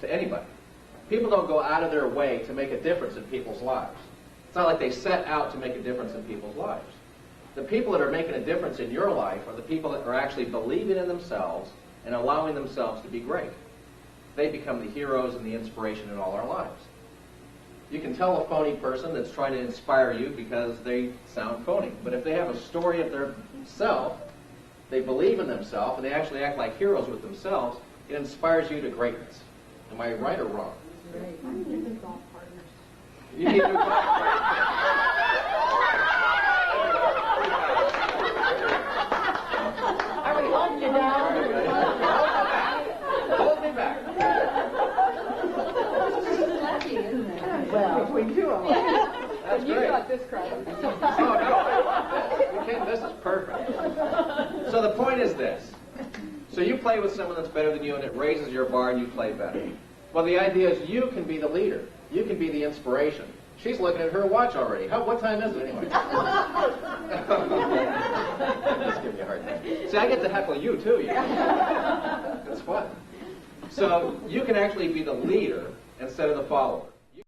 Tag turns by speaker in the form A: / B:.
A: to anybody. People don't go out of their way to make a difference in people's lives. It's not like they set out to make a difference in people's lives. The people that are making a difference in your life are the people that are actually believing in themselves and allowing themselves to be great. They become the heroes and the inspiration in all our lives. You can tell a phony person that's trying to inspire you because they sound phony. But if they have a story of their self, they believe in themselves, and they actually act like heroes with themselves, it inspires you to greatness. Am I right or wrong?
B: Right. I need new golf partners.
A: You need new golf partners.
B: Are we holding you down?
A: Hold me back.
B: Lucky, isn't it?
C: Well, we do.
A: That's
C: You
A: great.
C: got this crowd.
A: Oh, no. You can't. This is perfect. So the point is this. So you play with someone that's better than you, and it raises your bar, and you play better. Well, the idea is you can be the leader. You can be the inspiration. She's looking at her watch already. What time is it anyway? Just give me a hard time. See, I get to heckle you, too. It's fun. So you can actually be the leader instead of the follower.